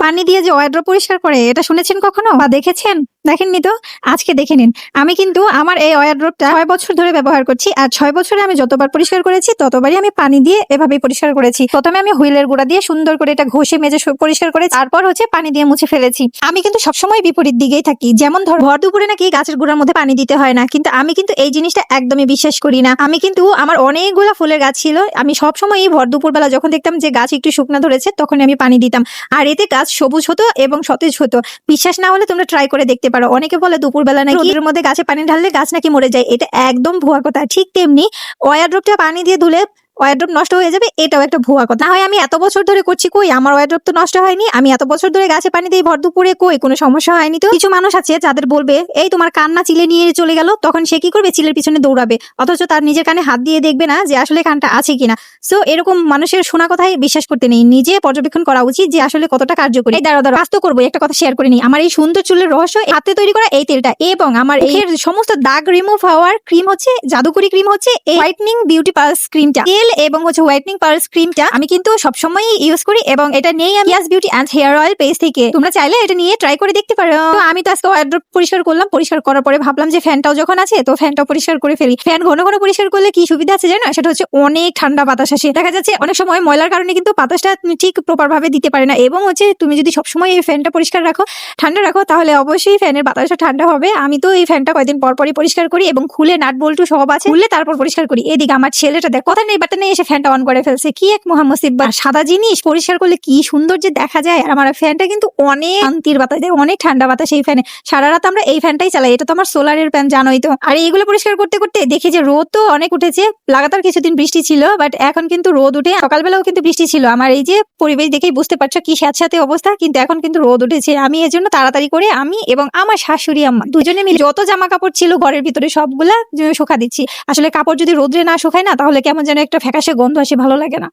পানি দিয়ে যে ওয়ার্ড্রপ পরিষ্কার করে এটা শুনেছেন কখনো বা দেখেছেন? দেখেননি তো? আজকে দেখে নিন। আমি কিন্তু আমার এই ওয়ার্ড্রপটা ৬ বছর ধরে ব্যবহার করছি। আর ৬ বছরে আমি যতবার পরিষ্কার করেছি ততবারই আমি পানি দিয়ে এভাবেই পরিষ্কার করেছি। প্রথমে আমি হুইলের গুঁড়া দিয়ে সুন্দর করে এটা ঘষে মেজে পরিষ্কার করেছি। তারপর হচ্ছে পানি দিয়ে মুছে ফেলেছি। আমি কিন্তু সবসময় বিপরীত দিকেই থাকি। যেমন ধর ভর দুপুরে নাকি গাছের গোড়ার মধ্যে পানি দিতে হয় না, কিন্তু আমি কিন্তু এই জিনিসটা একদমই বিশ্বাস করি না। আমি কিন্তু আমার অনেকগুলা ফুলের গাছ ছিল, আমি সবসময় এই ভর দুপুরবেলা যখন দেখতাম যে গাছ একটু শুকনো ধরেছে তখন আমি পানি দিতাম। আর এতে গাছ সবুজ হতো এবং সতেজ হতো। বিশ্বাস না হলে তোমরা ট্রাই করে দেখতে পারো। অনেকে বলে দুপুরবেলা নাকি রোদের মধ্যে গাছে পানি ঢাললে গাছ নাকি মরে যায়, এটা একদম ভুয়া কথা। ঠিক তেমনি ওয়ারড্রপটা পানি দিয়ে ধুলে ওয়ারড্রপ নষ্ট হয়ে যাবে, এটাও একটা ভুয়া কথা। না হয় আমি এত বছর ধরে করছি, কই আমার ওয়ারড্রপ তো নষ্ট হয়নি। আমি এত বছর ধরে গাছে পানি দিয়ে ভর দুপুরে, কই কোনো সমস্যা হয়নি। তো কিছু মানুষ আছে যাদের বলবে এই তোমার কান্না চিলে নিয়ে চলে গেল, তখন সে কি করবে? চিলের পিছনে দৌড়াবে, অথচ তার নিজের কানে হাত দিয়ে দেখবে না যে আসলে কানটা আছে কিনা। সো এরকম মানুষের শোনা কথাই বিশ্বাস করতে নেই, নিজে পর্যবেক্ষণ করা উচিত যে আসলে কতটা কার্যকরী। দাঁড়া বাস্তব করবো, একটা কথা শেয়ার করে নিই। আমার এই সুন্দর চুলের রহস্য হাতে তৈরি করা এই তেলটা, এবং আমার এর সমস্ত দাগ রিমুভ হওয়ার ক্রিম হচ্ছে, জাদুকরি ক্রিম হচ্ছে এই হোয়াইটনিং বিউটি পালস ক্রিমটা। তেল এবং হচ্ছে হোয়াইটনিং পালস ক্রিমটা আমি কিন্তু সবসময় ইউজ করি, এবং এটা নেই আমি ইয়াস beauty and hair oil page থেকে। তোমরা চাইলে এটা নিয়ে ট্রাই করে দেখতে পারো। তো আমি তো আজকে ওয়ারড্রপ পরিষ্কার করলাম, পরিষ্কার করার পরে ভাবলাম যে ফ্যানটাও যখন আছে তো ফ্যানটাও পরিষ্কার করে ফেলি। ফ্যান ঘন ঘন পরিষ্কার করলে কি সুবিধা আছে জানো? সেটা হচ্ছে অনেক ঠান্ডা বাতাস আসে। দেখা যাচ্ছে অনেক সময় ময়লার কারণে কিন্তু বাতাসটা ঠিক প্রপার ভাবে দিতে পারে না, এবং হচ্ছে তুমি যদি সবসময় এই ফ্যানটা পরিষ্কার রাখো, ঠান্ডা রাখো, তাহলে অবশ্যই ফ্যানের বাতাসটা ঠান্ডা হবে। আমি তো এই ফ্যানটা কয়েকদিন পর পরই পরিষ্কার করি, এবং খুলে নাট বল্টু সব আছে খুলে তারপর পরিষ্কার করি। এদিকে আমার ছেলেটা দেখ কথা নেই বার্তা নেই এসে ফ্যানটা অন করে ফেলছে। কি এক মহামুসিবত! সাদা জিনিস পরিষ্কার করলে কি সুন্দর যে দেখা যায়। আর আমার ফ্যানটা কিন্তু অনেক শান্তির বাতাস দেয়, অনেক ঠান্ডা বাতাস এই ফ্যানে। সারা রাত আমরা এই ফ্যানটাই চালাই, এটা তো আমার সোলারের ফ্যান, জানোই তো। আর এইগুলো পরিষ্কার করতে করতে দেখি যে রোদ তো অনেক উঠেছে, লাগাতার কিছুদিন বৃষ্টি ছিল, বাট এখন কিন্তু রোদ উঠে, সকালবেলাও কিন্তু বৃষ্টি ছিল। আমার এই যে পরিবেশ দেখেই বুঝতে পারছো কি স্যাঁতস্যাঁতে অবস্থা, কিন্তু এখন কিন্তু রোদ উঠেছে। আমি এর জন্য তাড়াতাড়ি করে আমি এবং আমার শাশুড়ি আম্মা দুজনে মিলে যত জামা কাপড় ছিল ঘরের ভিতরে সবগুলা শুকা দিচ্ছি। আসলে কাপড় যদি রোদ্রে না শুকায় না, তাহলে কেমন যেন একটা ফ্যাকাশে গন্ধ আসে, ভালো লাগে না।